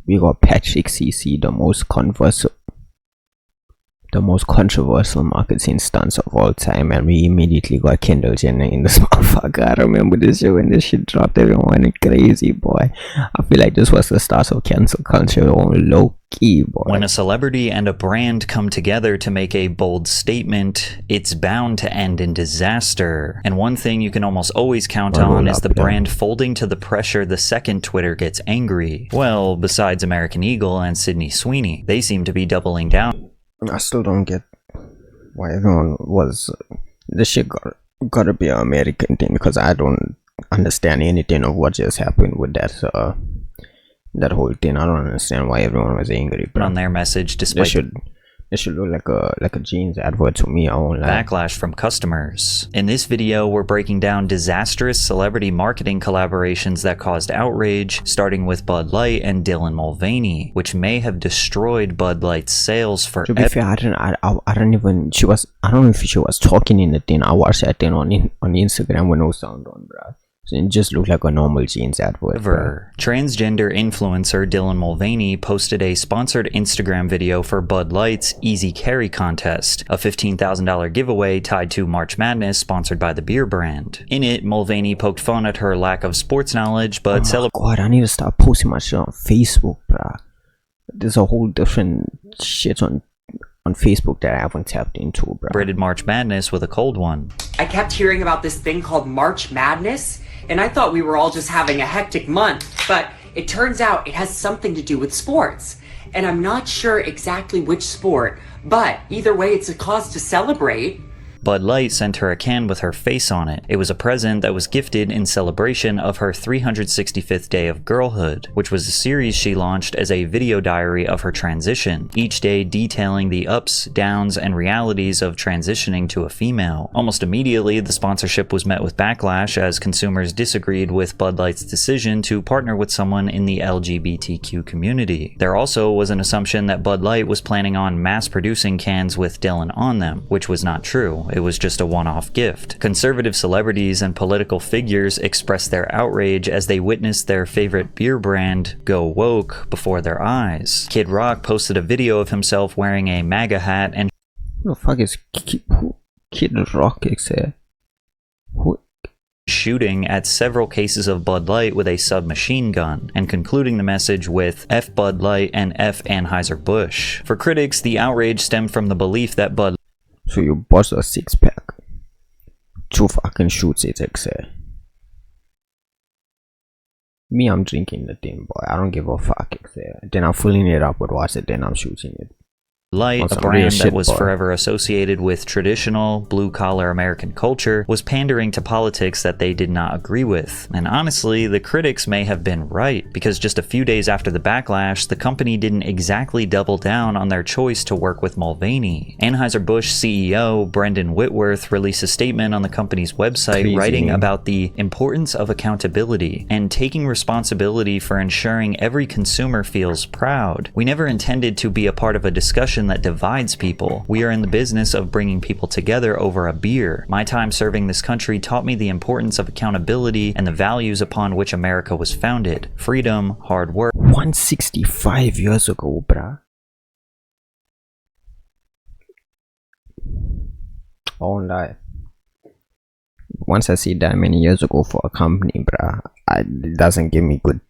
we got Patrick CC, the most controversial marketing stunts of all time, and we immediately got Kendall Jenner in this motherfucker. I remember this shit when this shit dropped, everyone went crazy, boy. I feel like this was the start of cancel culture on low key, boy. When a celebrity and a brand come together to make a bold statement, it's bound to end in disaster. And one thing you can almost always count on is the brand folding to the pressure the second Twitter gets angry. Well, besides American Eagle and Sydney Sweeney, they seem to be doubling down. I still don't get why everyone was this shit gotta be an American thing, because I don't understand anything of what just happened with that whole thing. I don't understand why everyone was angry. But on their message, despite it should look like a jeans advert to me. I won't lie. Backlash from customers. In this video, we're breaking down disastrous celebrity marketing collaborations that caused outrage, starting with Bud Light and Dylan Mulvaney, which may have destroyed Bud Light's sales forever. To be fair, I don't know if she was talking in the thing. I watched that thing on Instagram with no sound on, bro. So it just looked like a normal jeans advert. Transgender influencer Dylan Mulvaney posted a sponsored Instagram video for Bud Light's Easy Carry contest, a $15,000 giveaway tied to March Madness sponsored by the beer brand. In it, Mulvaney poked fun at her lack of sports knowledge, but God, I need to start posting my shit on Facebook, bruh. There's a whole different shit on Facebook that I haven't tapped into, bro. Celebrated March Madness with a cold one. I kept hearing about this thing called March Madness, and I thought we were all just having a hectic month, but it turns out it has something to do with sports. And I'm not sure exactly which sport, but either way, it's a cause to celebrate. Bud Light sent her a can with her face on it. It was a present that was gifted in celebration of her 365th day of girlhood, which was a series she launched as a video diary of her transition, each day detailing the ups, downs, and realities of transitioning to a female. Almost immediately, the sponsorship was met with backlash as consumers disagreed with Bud Light's decision to partner with someone in the LGBTQ community. There also was an assumption that Bud Light was planning on mass-producing cans with Dylan on them, which was not true. It was just a one-off gift. Conservative celebrities and political figures expressed their outrage as they witnessed their favorite beer brand go woke before their eyes. Kid Rock posted a video of himself wearing a MAGA hat and who the fuck is Kid Rock? shooting at several cases of Bud Light with a submachine gun, and concluding the message with F Bud Light and F Anheuser-Busch. For critics, the outrage stemmed from the belief that Bud So you bought a 6-pack. 2 fucking shoots it, say. Me, I'm drinking the thing, boy. I don't give a fuck, say. Then I'm filling it up with water, then I'm shooting it. Light, a brand that was forever associated with traditional, blue-collar American culture, was pandering to politics that they did not agree with. And honestly, the critics may have been right, because just a few days after the backlash, the company didn't exactly double down on their choice to work with Mulvaney. Anheuser-Busch CEO Brendan Whitworth released a statement on the company's website writing about the importance of accountability and taking responsibility for ensuring every consumer feels proud. We never intended to be a part of a discussion that divides people. We are in the business of bringing people together over a beer. My time serving this country taught me the importance of accountability and the values upon which America was founded. Freedom, hard work. 165 years ago, bruh. I won't lie. Once I see that many years ago for a company, bruh, it doesn't give me good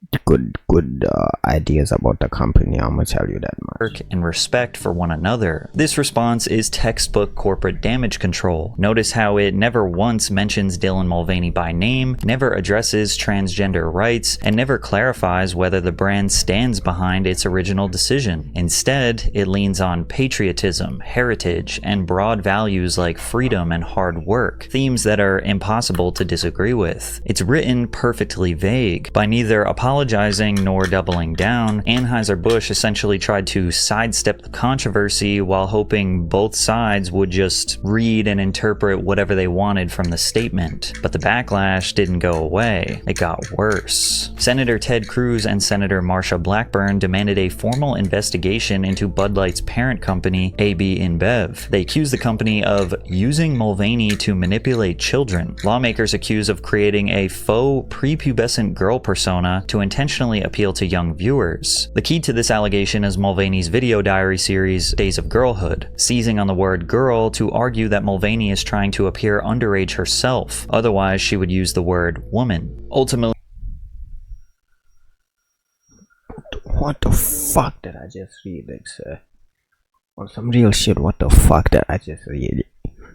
ideas about the company. I'm gonna tell you that much. And respect for one another. This response is textbook corporate damage control. Notice how it never once mentions Dylan Mulvaney by name, never addresses transgender rights, and never clarifies whether the brand stands behind its original decision. Instead, it leans on patriotism, heritage, and broad values like freedom and hard work, themes that are impossible to disagree with. It's written perfectly vague. By neither apologizing nor doubling down, Anheuser-Busch essentially tried to sidestep the controversy while hoping both sides would just read and interpret whatever they wanted from the statement. But the backlash didn't go away. It got worse. Senator Ted Cruz and Senator Marsha Blackburn demanded a formal investigation into Bud Light's parent company, AB InBev. They accused the company of using Mulvaney to manipulate children. Lawmakers accused of creating a faux prepubescent prepubescent girl persona to intentionally appeal to young viewers. The key to this allegation is Mulvaney's video diary series, Days of Girlhood, seizing on the word girl to argue that Mulvaney is trying to appear underage herself, otherwise she would use the word woman. Ultimately, What the fuck did I just read, like, sir? On some real shit, what the fuck did I just read?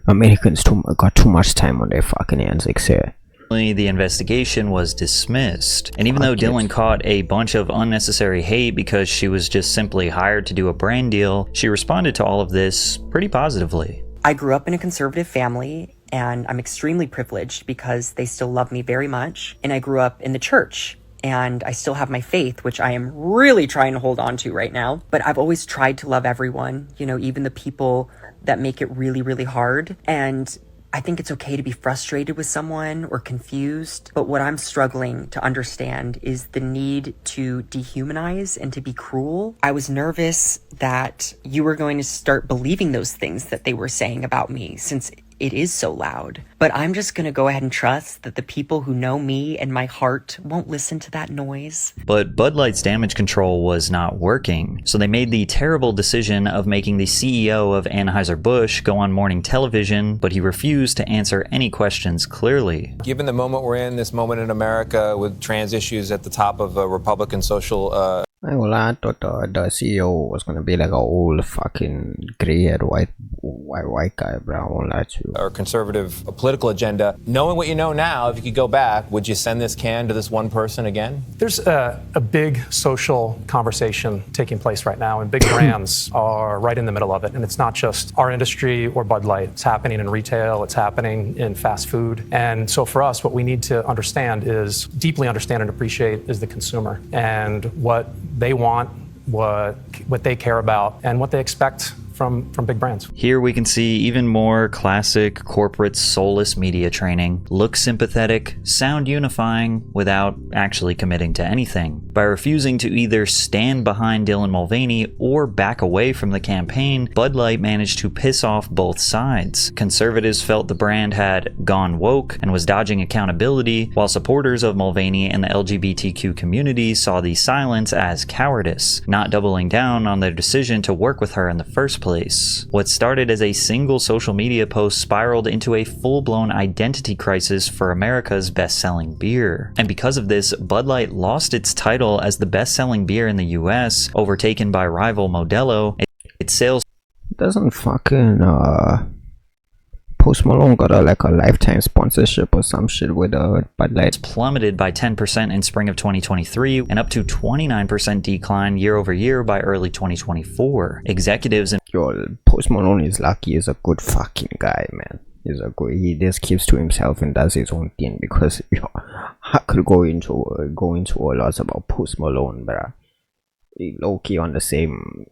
Americans got too much time on their fucking hands, like, sir. the investigation was dismissed. And even though Dylan caught a bunch of unnecessary hate because she was just simply hired to do a brand deal, she responded to all of this pretty positively. I grew up in a conservative family, and I'm extremely privileged because they still love me very much. And I grew up in the church, and I still have my faith, which I am really trying to hold on to right now. But I've always tried to love everyone, you know, even the people that make it really, really hard. And I think it's okay to be frustrated with someone or confused. But what I'm struggling to understand is the need to dehumanize and to be cruel. I was nervous that you were going to start believing those things that they were saying about me, since it is so loud. But I'm just gonna go ahead and trust that the people who know me and my heart won't listen to that noise. But Bud Light's damage control was not working, so they made the terrible decision of making the CEO of Anheuser-Busch go on morning television, but he refused to answer any questions clearly. Given the moment we're in, this moment in America with trans issues at the top of Republican social I thought the CEO was gonna be like a old fucking gray-haired white guy, bro. I won't lie to you. or conservative political agenda. Knowing what you know now, if you could go back, would you send this can to this one person again? There's a big social conversation taking place right now, and big brands are right in the middle of it. And it's not just our industry or Bud Light. It's happening in retail, it's happening in fast food. And so for us, what we need to understand is, deeply understand and appreciate, is the consumer and what they want, what they care about, and what they expect from big brands. Here we can see even more classic corporate soulless media training. Look sympathetic, sound unifying, without actually committing to anything. By refusing to either stand behind Dylan Mulvaney or back away from the campaign, Bud Light managed to piss off both sides. Conservatives felt the brand had gone woke and was dodging accountability, while supporters of Mulvaney and the LGBTQ community saw the silence as cowardice, not doubling down on their decision to work with her in the first place. What started as a single social media post spiraled into a full-blown identity crisis for America's best-selling beer. And because of this, Bud Light lost its title as the best-selling beer in the US, overtaken by rival Modelo. Its sales Doesn't fucking Post Malone got a lifetime sponsorship or some shit with Bud Light? plummeted by 10% in spring of 2023 and up to 29% decline year over year by early 2024. Executives and Yo, Post Malone is lucky. He's a good fucking guy, man. He just keeps to himself and does his own thing, because yo, I could go into a lot about Post Malone, but he low key on the same.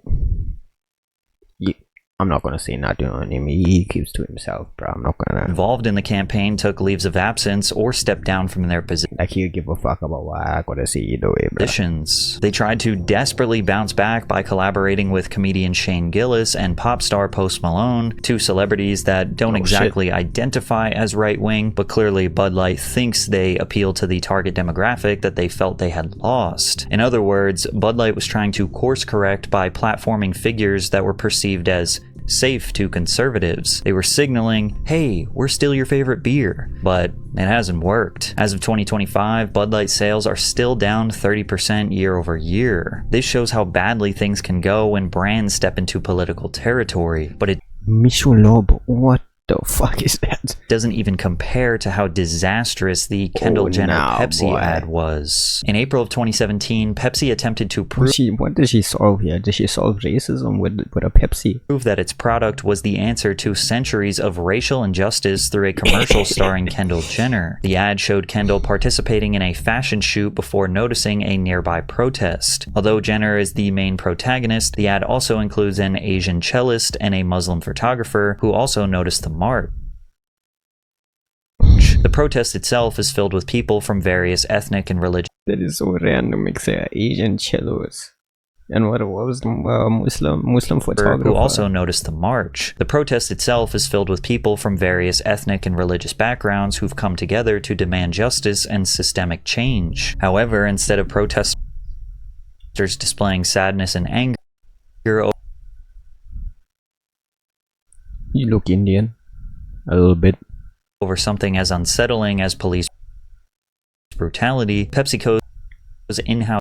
I'm not gonna say nothing on him. He keeps to himself, bro. I'm not gonna. involved in the campaign took leaves of absence or stepped down from their Like, he'll give a fuck about what I gotta see either way, bro. positions. They tried to desperately bounce back by collaborating with comedian Shane Gillis and pop star Post Malone, two celebrities that don't exactly identify as right-wing, but clearly Bud Light thinks they appeal to the target demographic that they felt they had lost. In other words, Bud Light was trying to course correct by platforming figures that were perceived as safe to conservatives. They were signaling, hey, we're still your favorite beer, but it hasn't worked. As of 2025, Bud Light sales are still down 30% year over year. This shows how badly things can go when brands step into political territory, but it Michelob, what the fuck is that? doesn't even compare to how disastrous the Kendall Jenner Pepsi ad was. In April of 2017, Pepsi attempted to prove What did she solve here? Did she solve racism with a Pepsi? that its product was the answer to centuries of racial injustice through a commercial starring Kendall Jenner. The ad showed Kendall participating in a fashion shoot before noticing a nearby protest. Although Jenner is the main protagonist, the ad also includes an Asian cellist and a Muslim photographer who also noticed the march. The protest itself is filled with people from various ethnic and religious That is so random. Asian cellos. And what was the Muslim photographer? Who also noticed the march. The protest itself is filled with people from various ethnic and religious backgrounds who've come together to demand justice and systemic change. However, instead of protesters displaying sadness and anger You look Indian. A little bit. over something as unsettling as police brutality, PepsiCo's in-house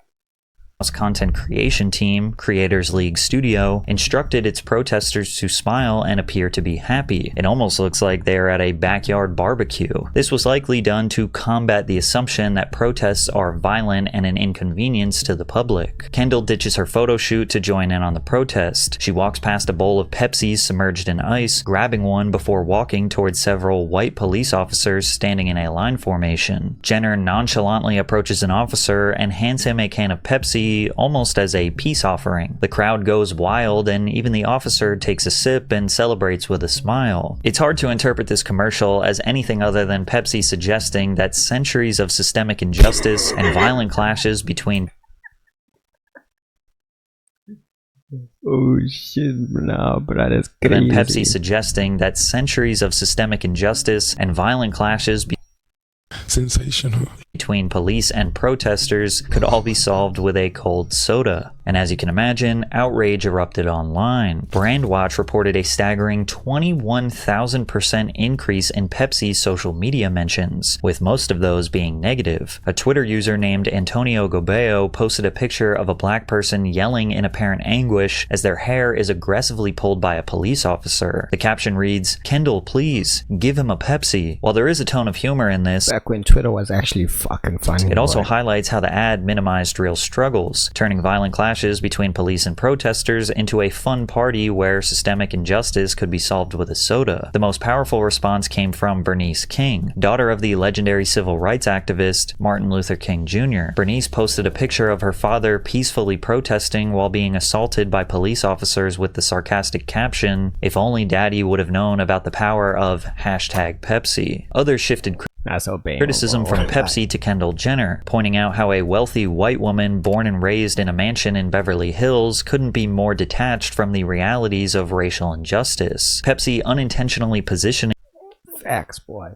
content creation team, Creators League Studio, instructed its protesters to smile and appear to be happy. It almost looks like they are at a backyard barbecue. This was likely done to combat the assumption that protests are violent and an inconvenience to the public. Kendall ditches her photo shoot to join in on the protest. She walks past a bowl of Pepsi submerged in ice, grabbing one before walking towards several white police officers standing in a line formation. Jenner nonchalantly approaches an officer and hands him a can of Pepsi almost as a peace offering. The crowd goes wild and even the officer takes a sip and celebrates with a smile. It's hard to interpret this commercial as anything other than Pepsi suggesting that centuries of systemic injustice and violent clashes between Oh shit, nah, bro, that's crazy. and Pepsi suggesting that centuries of systemic injustice and violent clashes Sensational. between police and protesters could all be solved with a cold soda. And as you can imagine, outrage erupted online. Brandwatch reported a staggering 21,000% increase in Pepsi's social media mentions, with most of those being negative. A Twitter user named Antonio Gobeo posted a picture of a black person yelling in apparent anguish as their hair is aggressively pulled by a police officer. The caption reads, "Kendall, please, give him a Pepsi." While there is a tone of humor in this, Back when Twitter was actually fucking funny. it also boy. highlights how the ad minimized real struggles, turning violent clashes between police and protesters into a fun party where systemic injustice could be solved with a soda. The most powerful response came from Bernice King, daughter of the legendary civil rights activist Martin Luther King Jr. Bernice posted a picture of her father peacefully protesting while being assaulted by police officers with the sarcastic caption, "If only Daddy would have known about the power of #Pepsi." Others shifted That's obeying criticism from Pepsi to Kendall Jenner, pointing out how a wealthy white woman born and raised in a mansion in Beverly Hills couldn't be more detached from the realities of racial injustice. Pepsi unintentionally positioning Facts, boy.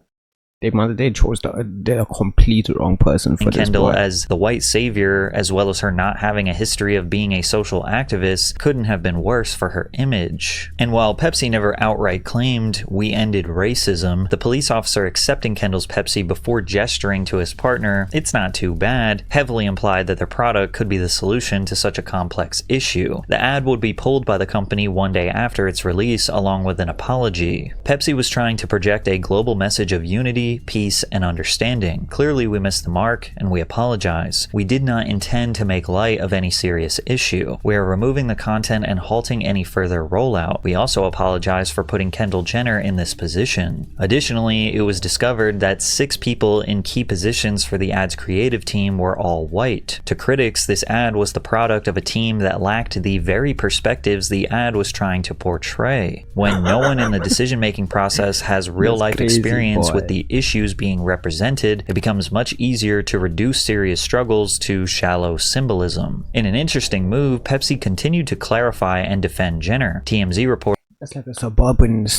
They chose the complete wrong person for this Kendall boy. as the white savior, as well as her not having a history of being a social activist, couldn't have been worse for her image. And while Pepsi never outright claimed, "We ended racism," the police officer accepting Kendall's Pepsi before gesturing to his partner, "It's not too bad," heavily implied that their product could be the solution to such a complex issue. The ad would be pulled by the company one day after its release, along with an apology. Pepsi was trying to project a global message of unity, peace, and understanding. "Clearly we missed the mark, and we apologize. We did not intend to make light of any serious issue. We are removing the content and halting any further rollout. We also apologize for putting Kendall Jenner in this position." Additionally, it was discovered that 6 people in key positions for the ad's creative team were all white. To critics, this ad was the product of a team that lacked the very perspectives the ad was trying to portray. When no one in the decision-making process has real-life crazy, experience boy. with the issues being represented, it becomes much easier to reduce serious struggles to shallow symbolism. In an interesting move, Pepsi continued to clarify and defend Jenner. TMZ reported That's like a suburban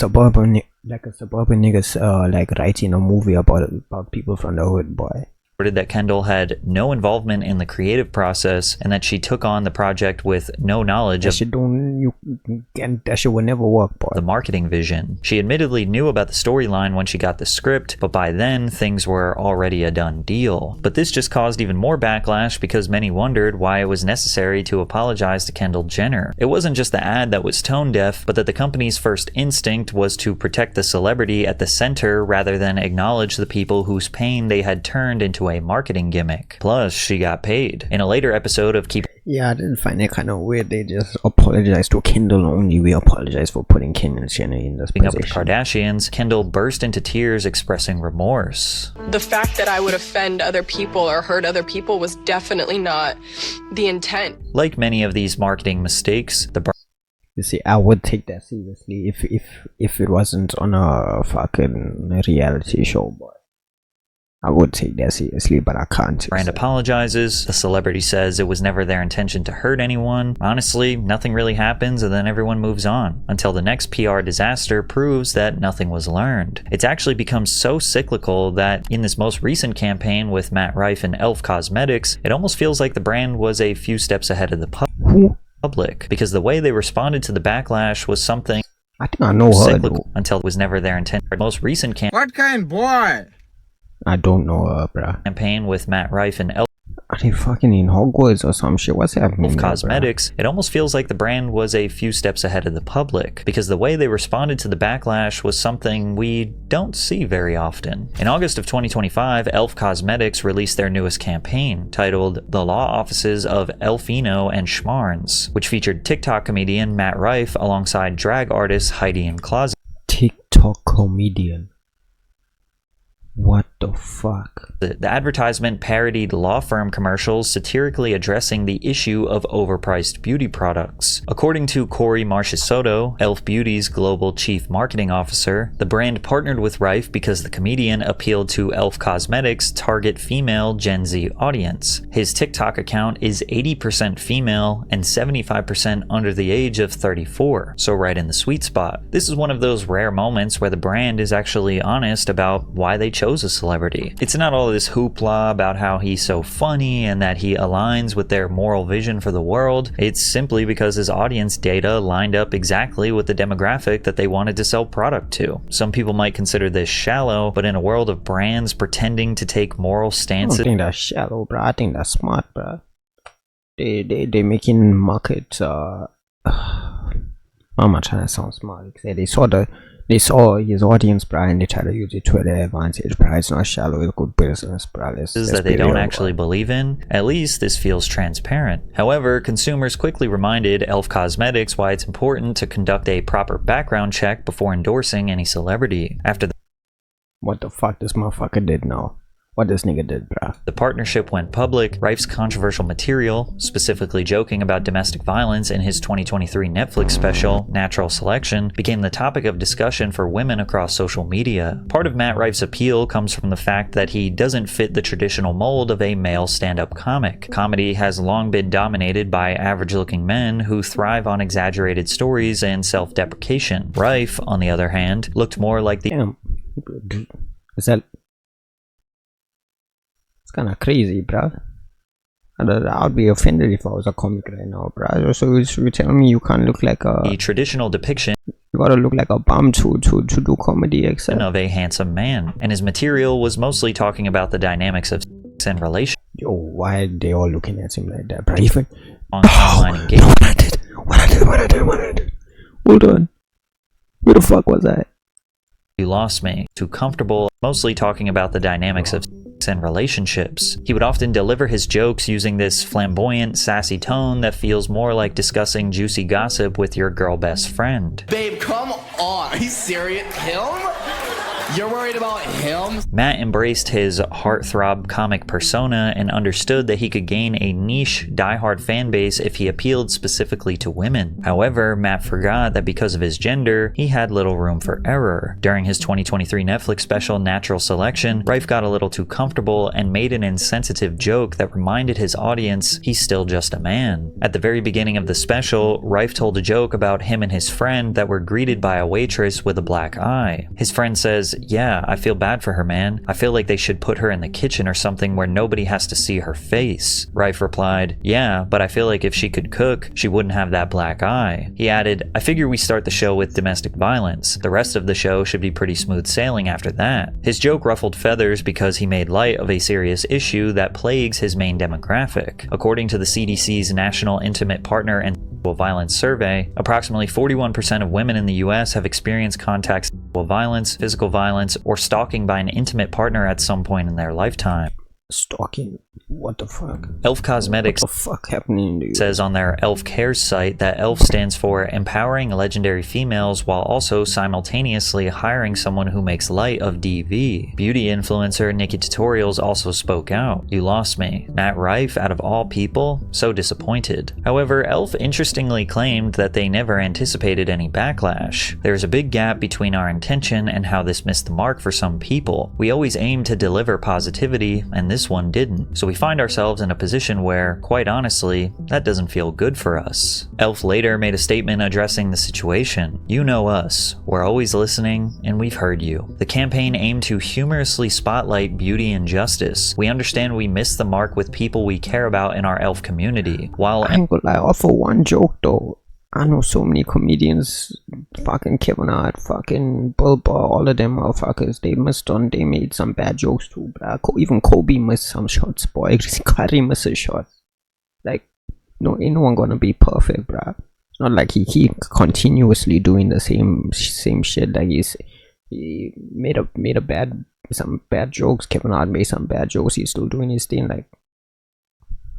niggas like writing a movie about people from the hood, boy. that Kendall had no involvement in the creative process and that she took on the project with no knowledge That of shit that shit will never work, boy. the marketing vision. She admittedly knew about the storyline when she got the script, but by then things were already a done deal. But this just caused even more backlash because many wondered why it was necessary to apologize to Kendall Jenner. It wasn't just the ad that was tone deaf, but that the company's first instinct was to protect the celebrity at the center rather than acknowledge the people whose pain they had turned into a marketing gimmick. Plus, she got paid. In a later episode of Keep Yeah, I didn't find it kind of weird. They just apologized to Kendall only. We apologize for putting Kendall Jenner in this Keeping Up with the position. Kardashians, Kendall burst into tears expressing remorse. The fact that I would offend other people or hurt other people was definitely not the intent. Like many of these marketing mistakes, the You see, I would take that seriously if it wasn't on a fucking reality show, boy. I would take that seriously, but I can't. Brand apologizes. The celebrity says it was never their intention to hurt anyone. Honestly, nothing really happens and then everyone moves on until the next PR disaster proves that nothing was learned. It's actually become so cyclical that in this most recent campaign with Matt Rife and Elf Cosmetics, it almost feels like the brand was a few steps ahead of the public because the way they responded to the backlash was something I think I know her cyclical though. until it was never their intent. The most recent What kind boy? I don't know her, bruh. campaign with Matt Rife and Elf Are they fucking in Hogwarts or some shit? What's happening there, Cosmetics, it almost feels like the brand was a few steps ahead of the public because the way they responded to the backlash was something we don't see very often. In August of 2025, Elf Cosmetics released their newest campaign titled The Law Offices of Elfino and Schmarns, which featured TikTok comedian Matt Rife alongside drag artist Heidi N Closet. TikTok comedian. What the fuck? The advertisement parodied law firm commercials satirically addressing the issue of overpriced beauty products. According to Corey Marchesotto, Elf Beauty's global chief marketing officer, the brand partnered with Rife because the comedian appealed to Elf Cosmetics' target female Gen Z audience. His TikTok account is 80% female and 75% under the age of 34, so right in the sweet spot. This is one of those rare moments where the brand is actually honest about why they chose a celebrity. It's not all this hoopla about how he's so funny and that he aligns with their moral vision for the world. It's simply because his audience data lined up exactly with the demographic that they wanted to sell product to. Some people might consider this shallow, but in a world of brands pretending to take moral I stances, don't think that's shallow, bro. I think that's smart, bro. They making markets. How am I trying to sound smart? They saw his audience, bro, and they try to use it to their advantage, bro. It's not shallow, it's good business, bro. Let's that be they don't real, actually bro. believe in. At least this feels transparent. However, consumers quickly reminded Elf Cosmetics why it's important to conduct a proper background check before endorsing any celebrity. After What the fuck this motherfucker did now? What this nigga did, bro? the partnership went public, Rife's controversial material, specifically joking about domestic violence in his 2023 Netflix special, Natural Selection, became the topic of discussion for women across social media. Part of Matt Rife's appeal comes from the fact that he doesn't fit the traditional mold of a male stand-up comic. Comedy has long been dominated by average-looking men who thrive on exaggerated stories and self-deprecation. Rife, on the other hand, looked more like the Damn. Is that... It's kind of crazy, bro. I'd be offended if I was a comic right now, bro. So you tell me you can't look like a... traditional depiction You gotta look like a bum to do comedy, except... of a handsome man, and his material was mostly talking about the dynamics of sex and relationships. Yo, why are they all looking at him like that, bro? Even... Online engagement. What I did. Hold on. Where the fuck was I? You lost me. Too comfortable, mostly talking about the dynamics of sex and relationships. He would often deliver his jokes using this flamboyant, sassy tone that feels more like discussing juicy gossip with your girl best friend. Babe, come on. Are you serious? Him? You're worried about him? Matt embraced his heartthrob comic persona and understood that he could gain a niche, diehard fan base if he appealed specifically to women. However, Matt forgot that because of his gender, he had little room for error. During his 2023 Netflix special Natural Selection, Rife got a little too comfortable and made an insensitive joke that reminded his audience he's still just a man. At the very beginning of the special, Rife told a joke about him and his friend that were greeted by a waitress with a black eye. His friend says, "Yeah, I feel bad for her, man. I feel like they should put her in the kitchen or something where nobody has to see her face." Rife replied, "Yeah, but I feel like if she could cook, she wouldn't have that black eye." He added, "I figure we start the show with domestic violence. The rest of the show should be pretty smooth sailing after that." His joke ruffled feathers because he made light of a serious issue that plagues his main demographic. According to the CDC's National Intimate Partner and Sexual Violence Survey, approximately 41% of women in the US have experienced contact sexual violence, physical violence, or stalking by an intimate partner at some point in their lifetime. Stalking. What the fuck? Elf Cosmetics What the fuck happening to you? says on their Elf Cares site that Elf stands for empowering legendary females while also simultaneously hiring someone who makes light of DV. Beauty influencer Nikki Tutorials also spoke out. You lost me. Matt Rife, out of all people, so disappointed. However, Elf interestingly claimed that they never anticipated any backlash. There's a big gap between our intention and how this missed the mark for some people. We always aim to deliver positivity, and this one didn't. So we find ourselves in a position where, quite honestly, that doesn't feel good for us. Elf later made a statement addressing the situation. You know us. We're always listening, and we've heard you. The campaign aimed to humorously spotlight beauty and justice. We understand we missed the mark with people we care about in our Elf community. While I ain't gonna lie, off of one joke though, I know so many comedians, fucking Kevin Hart, fucking Bill Burr, all of them motherfuckers, they made some bad jokes too, bruh. Even Kobe missed some shots, boy. Kyrie missed a shot. Like, no, ain't no one gonna be perfect, bruh. It's not like he continuously doing the same shit. Like he made some bad jokes. Kevin Hart made some bad jokes. He's still doing his thing. Like,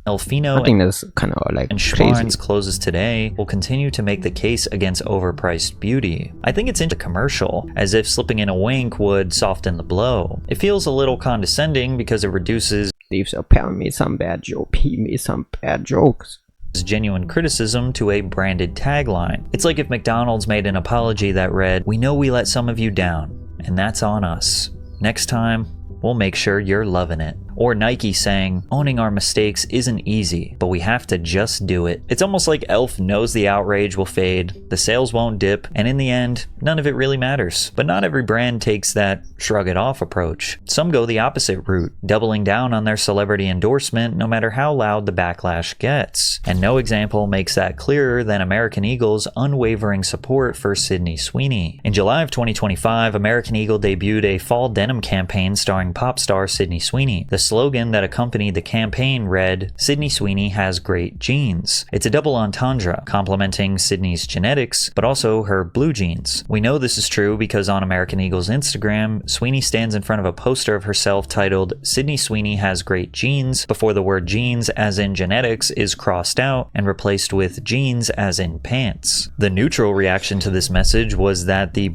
Elfino I think that's kind of like and crazy. Schwarns closes today will continue to make the case against overpriced beauty. I think it's into commercial, as if slipping in a wink would soften the blow. It feels a little condescending because it reduces Dave Chappelle made some bad joke. He made some bad jokes. genuine criticism to a branded tagline. It's like if McDonald's made an apology that read, "We know we let some of you down, and that's on us. Next time, we'll make sure you're loving it." Or Nike saying, "Owning our mistakes isn't easy, but we have to just do it." It's almost like Elf knows the outrage will fade, the sales won't dip, and in the end, none of it really matters. But not every brand takes that shrug it off approach. Some go the opposite route, doubling down on their celebrity endorsement no matter how loud the backlash gets. And no example makes that clearer than American Eagle's unwavering support for Sydney Sweeney. In July of 2025, American Eagle debuted a fall denim campaign starring pop star Sydney Sweeney. The slogan that accompanied the campaign read, "Sydney Sweeney has great genes." It's a double entendre, complimenting Sydney's genetics, but also her blue jeans. We know this is true because on American Eagle's Instagram, Sweeney stands in front of a poster of herself titled, "Sydney Sweeney has great genes," before the word genes as in genetics is crossed out and replaced with jeans as in pants. The neutral reaction to this message was that the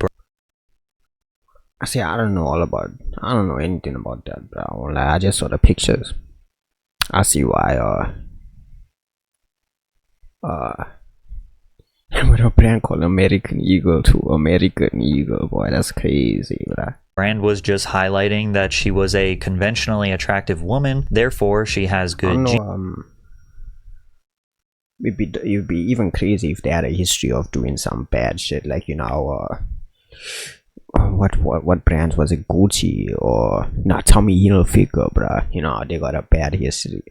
See, I don't know anything about that, bro. Like, I just saw the pictures. I see why, with a brand called American Eagle to American Eagle, boy, that's crazy, bro. brand was just highlighting that she was a conventionally attractive woman, therefore she has good genes. It'd be even crazy if they had a history of doing some bad shit, like, you know, what brands was it? Gucci or not? Tommy Hilfiger, bruh. You know, they got a bad history.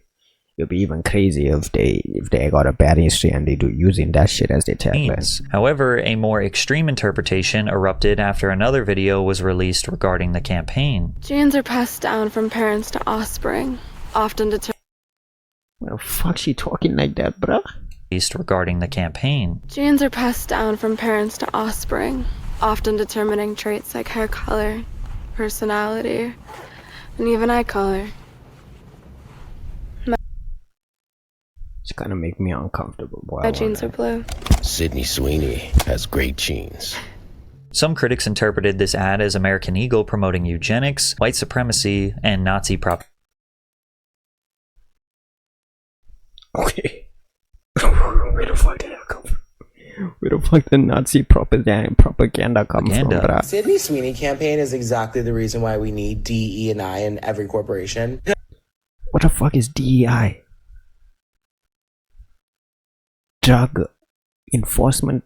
It'd be even crazy if they got a bad history and they do using that shit as their tagline. However, a more extreme interpretation erupted after another video was released regarding the campaign. Genes are passed down from parents to offspring, often determined. Well, fuck, she talking like that, bruh? Regarding the campaign. Genes are passed down from parents to offspring, often determining traits like hair color, personality, and even eye color. It's gonna make me uncomfortable, boy. My genes are blue. Sydney Sweeney has great genes. Some critics interpreted this ad as American Eagle promoting eugenics, white supremacy, and Nazi propaganda. Okay. Where the fuck did that come from? Where the fuck did Nazi propaganda come from, bruh? Sydney Sweeney campaign is exactly the reason why we need DE&I in every corporation. What the fuck is DEI? Drug enforcement.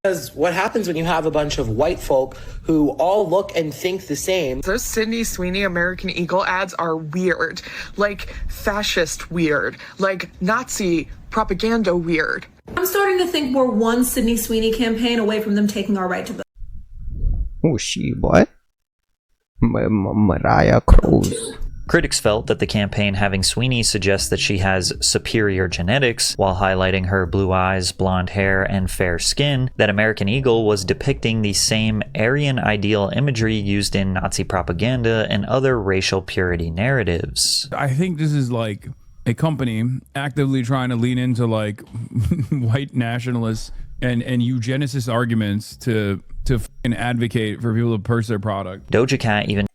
Because what happens when you have a bunch of white folk who all look and think the same? Those Sydney Sweeney American Eagle ads are weird. Like fascist weird. Like Nazi propaganda weird. I'm starting to think we're one Sydney Sweeney campaign away from them taking our right to vote. Oh, she, boy. Mariah Cruz. Critics felt that the campaign having Sweeney suggest that she has superior genetics while highlighting her blue eyes, blonde hair, and fair skin, that American Eagle was depicting the same Aryan ideal imagery used in Nazi propaganda and other racial purity narratives. I think this is like a company actively trying to lean into like white nationalists and eugenicist arguments to fucking advocate for people to purchase their product. Doja Cat even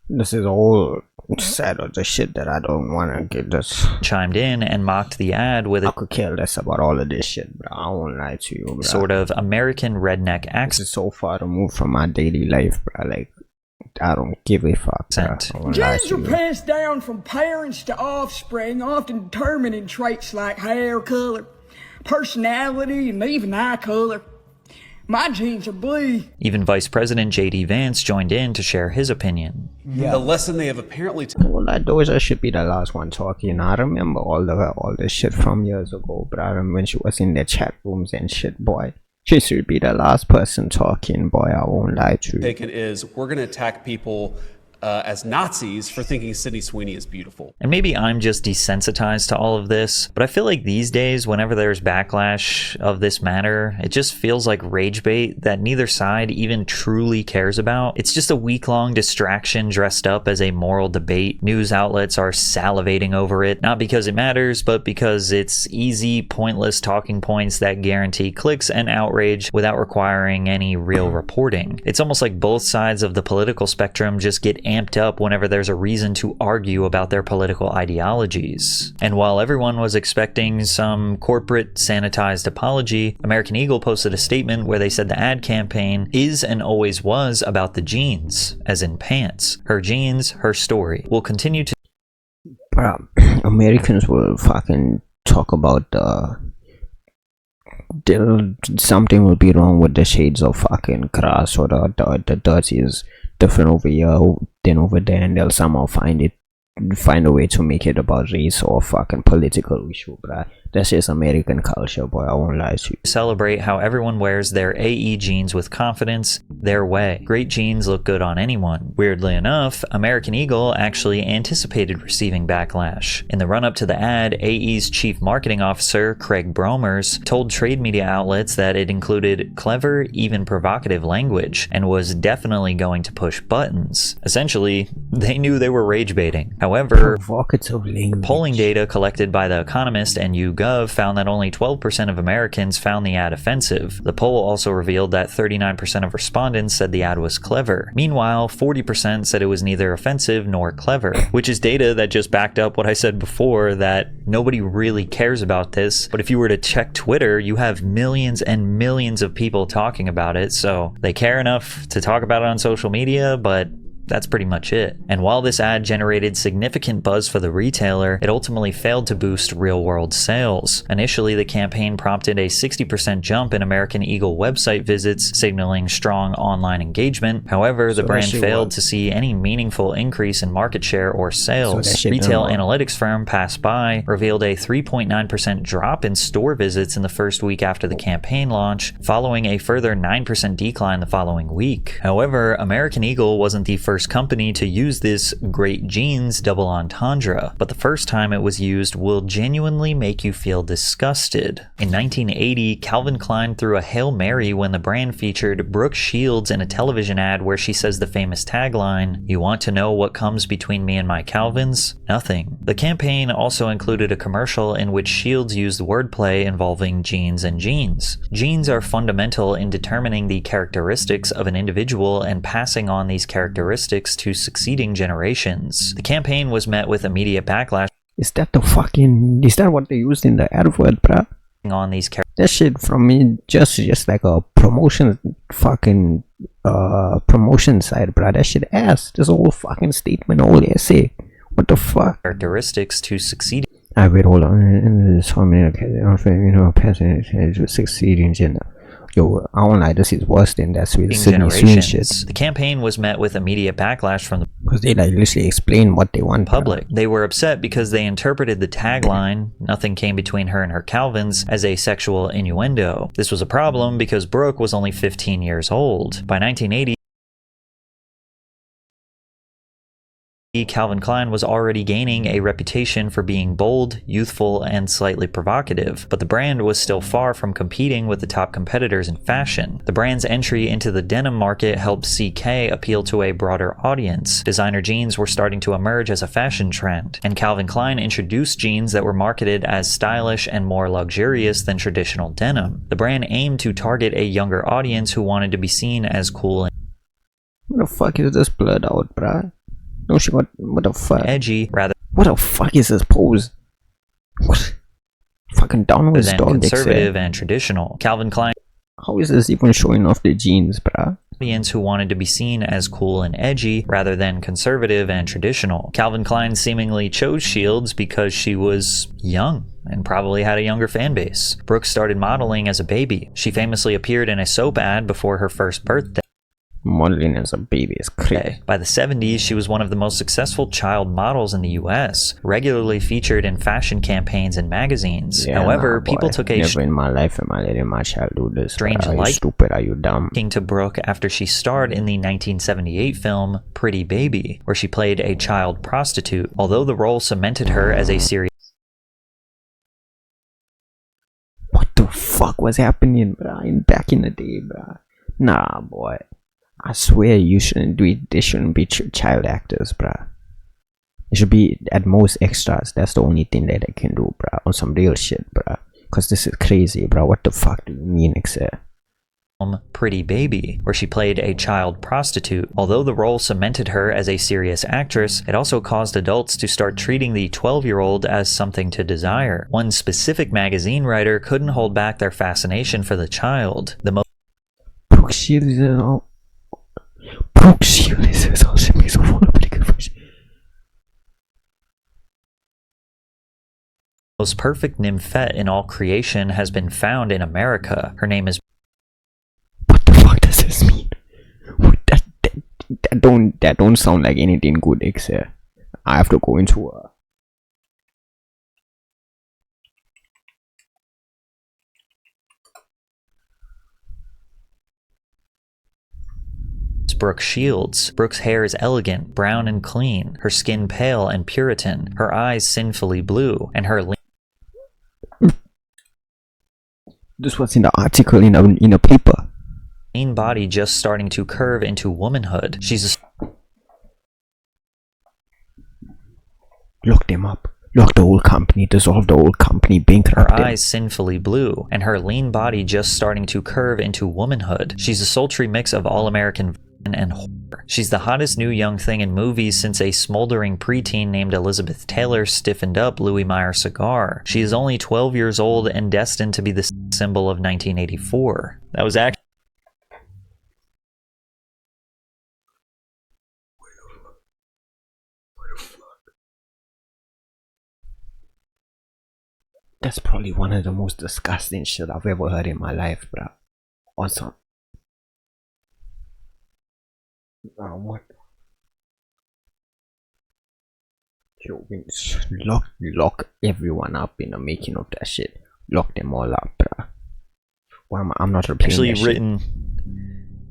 This is all sad of the shit that I don't want to get this. Chimed in and mocked the ad with I could care less about all of this shit, bro. I won't lie to you, bro. Sort of American redneck accent. This is so far removed from my daily life, bro. Like, I don't give a fuck, bro. Genes are passed down from parents to offspring, often determining traits like hair color, personality, and even eye color. My genes are blue. Even Vice President J.D. Vance joined in to share his opinion. Yeah. The lesson they have apparently well, that Doja should be the last one talking. I remember all the shit from years ago, bro. I remember when she was in the chat rooms and shit, boy. She should be the last person talking, boy. I won't lie to you. taken is we're going to attack people as Nazis for thinking Sydney Sweeney is beautiful. And maybe I'm just desensitized to all of this, but I feel like these days, whenever there's backlash of this matter, it just feels like rage bait that neither side even truly cares about. It's just a week-long distraction dressed up as a moral debate. News outlets are salivating over it, not because it matters, but because it's easy, pointless talking points that guarantee clicks and outrage without requiring any real reporting. It's almost like both sides of the political spectrum just get amped up whenever there's a reason to argue about their political ideologies. And while everyone was expecting some corporate sanitized apology, American Eagle posted a statement where they said the ad campaign is and always was about the jeans, as in pants. Her jeans, her story. We'll continue to... Bro, Americans will fucking talk about something will be wrong with the shades of fucking grass, or the dirt is different over here than over there, and they'll somehow find a way to make it about race or fucking political issue, bruh. That's just American culture, boy. I won't lie to you. Celebrate how everyone wears their AE jeans with confidence, their way. Great jeans look good on anyone. Weirdly enough, American Eagle actually anticipated receiving backlash. In the run-up to the ad, AE's chief marketing officer, Craig Bromers, told trade media outlets that it included clever, even provocative language, and was definitely going to push buttons. Essentially, they knew they were rage baiting. However, polling data collected by The Economist and YouGov found that only 12% of Americans found the ad offensive. The poll also revealed that 39% of respondents said the ad was clever. Meanwhile, 40% said it was neither offensive nor clever, which is data that just backed up what I said before, that nobody really cares about this. But if you were to check Twitter, you have millions and millions of people talking about it, so they care enough to talk about it on social media, but that's pretty much it. And while this ad generated significant buzz for the retailer, it ultimately failed to boost real-world sales. Initially, the campaign prompted a 60% jump in American Eagle website visits, signaling strong online engagement. However, the brand failed to see any meaningful increase in market share or sales. Retail analytics firm Pass By revealed a 3.9% drop in store visits in the first week after the campaign launch, following a further 9% decline the following week. However, American Eagle wasn't the first company to use this great jeans double entendre, but the first time it was used will genuinely make you feel disgusted. In 1980, Calvin Klein threw a Hail Mary when the brand featured Brooke Shields in a television ad where she says the famous tagline, "You want to know what comes between me and my Calvins? Nothing." The campaign also included a commercial in which Shields used wordplay involving jeans and jeans. Genes are fundamental in determining the characteristics of an individual and passing on these characteristics to succeeding generations. The campaign was met with immediate backlash. Is that what they used in the ad word, bruh? On these that shit from me just like a promotion fucking promotion side, bruh. That shit ass. This whole fucking statement, whole essay. What the fuck? Characteristics to succeed. Wait, hold on. In this 1 minute, passing to succeeding gender. Yo, I won't lie, this is worse than that Sydney Sweeney shit. The campaign was met with immediate backlash from the Because they like literally explain what they want. public. They were upset because they interpreted the tagline, "Nothing came between her and her Calvins," as a sexual innuendo. This was a problem because Brooke was only 15 years old. By 1980, Calvin Klein was already gaining a reputation for being bold, youthful, and slightly provocative, but the brand was still far from competing with the top competitors in fashion. The brand's entry into the denim market helped CK appeal to a broader audience. Designer jeans were starting to emerge as a fashion trend, and Calvin Klein introduced jeans that were marketed as stylish and more luxurious than traditional denim. The brand aimed to target a younger audience who wanted to be seen as cool and what the fuck is this blurred out, bruh? No, she got what the fuck? edgy, rather What the fuck is this pose? What? Fucking down with his than dog conservative and traditional. Calvin Klein How is this even showing off the jeans, bruh? audience who wanted to be seen as cool and edgy rather than conservative and traditional. Calvin Klein seemingly chose Shields because she was young and probably had a younger fan base. Brooke started modeling as a baby. She famously appeared in a soap ad before her first birthday. Modeling as a baby is crazy. By the 70s, she was one of the most successful child models in the US, regularly featured in fashion campaigns and magazines. Yeah, However, nah, people boy. took a Never in my life am I letting my child do this. strange Are you liking stupid? Are you dumb? to Brooke after she starred in the 1978 film Pretty Baby, where she played a child prostitute. Although the role cemented her as a serious What the fuck was happening, bruh? Back in the day, bruh. Nah, boy. I swear you shouldn't do it. They shouldn't be child actors, bruh. It should be at most extras. That's the only thing that they can do, bruh. On some real shit, bruh. Cause this is crazy, bruh. What the fuck do you mean, except? Pretty Baby, where she played a child prostitute. Although the role cemented her as a serious actress, it also caused adults to start treating the 12-year-old as something to desire. One specific magazine writer couldn't hold back their fascination for the child. The Brooke Shields is all. Brooke Shields is also makes a most perfect nymphette in all creation has been found in America. Her name is What the fuck does this mean? That don't sound like anything good, except I have to go into a Brooke Shields. Brooke's hair is elegant, brown and clean, her skin pale and Puritan, her eyes sinfully blue, and her this was in the article in a paper. lean body just starting to curve into womanhood. She's a Lock them up. Lock the whole company. Dissolve the whole company. Bankrupt her them. eyes sinfully blue, and her lean body just starting to curve into womanhood. She's a sultry mix of all-American and horror. She's the hottest new young thing in movies since a smoldering preteen named Elizabeth Taylor stiffened up Louis Meyer cigar. She is only 12 years old and destined to be the symbol of 1984. That was actually That's probably one of the most disgusting shit I've ever heard in my life, bro. Awesome. What? Yo, lock everyone up in the making of that shit. Lock them all up, bro. Well, I'm not replaying actually that written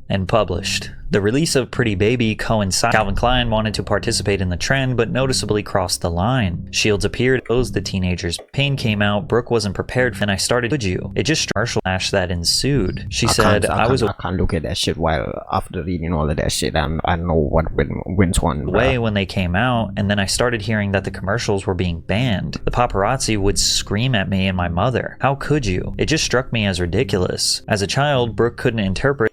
and published. The release of Pretty Baby coincided. Calvin Klein wanted to participate in the trend, but noticeably crossed the line. Shields appeared, exposed the teenagers. Pain came out, Brooke wasn't prepared, and I started, "Would you?" It just commercial flash that ensued. She said, I can't look at that shit while after reading all of that shit. I know what went on. Way when they came out, and then I started hearing that the commercials were being banned. The paparazzi would scream at me and my mother. How could you? It just struck me as ridiculous. As a child, Brooke couldn't interpret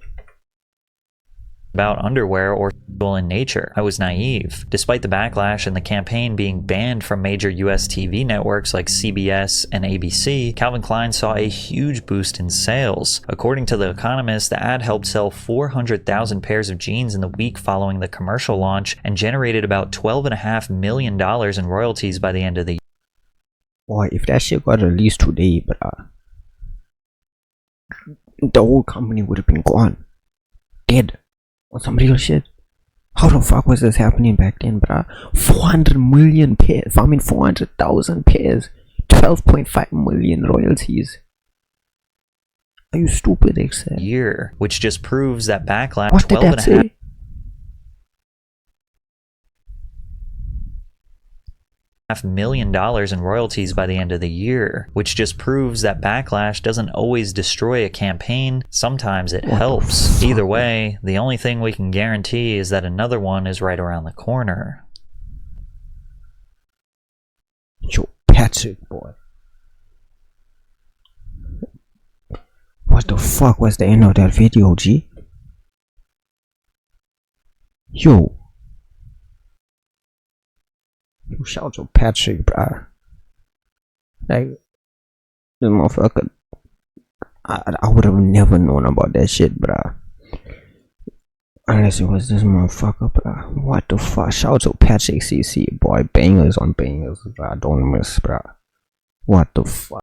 about underwear or sexual in nature. I was naive. Despite the backlash and the campaign being banned from major US TV networks like CBS and ABC, Calvin Klein saw a huge boost in sales. According to The Economist, the ad helped sell 400,000 pairs of jeans in the week following the commercial launch and generated about $12.5 million in royalties by the end of the year. Boy, if that shit got released today, bruh. the whole company would have been gone, dead, or some real shit. How the fuck was this happening back then, bruh? 400 million pairs, 400,000 pairs, 12.5 million royalties. Are you stupid, Excel? Year, which just proves that Backlash What did that say? $12.5 million in royalties by the end of the year, which just proves that Backlash doesn't always destroy a campaign. Sometimes it helps. Either way, the only thing we can guarantee is that another one is right around the corner. Yo, Patrick, boy. What the fuck was the end of that video, G? Yo, shout out to Patrick, bruh. Like, this motherfucker, I would have never known about that shit, bruh. Unless it was this motherfucker, bruh. What the fuck? Shout out to Patrick CC, boy. Bangers on bangers, bruh. Don't miss, bruh. What the fuck?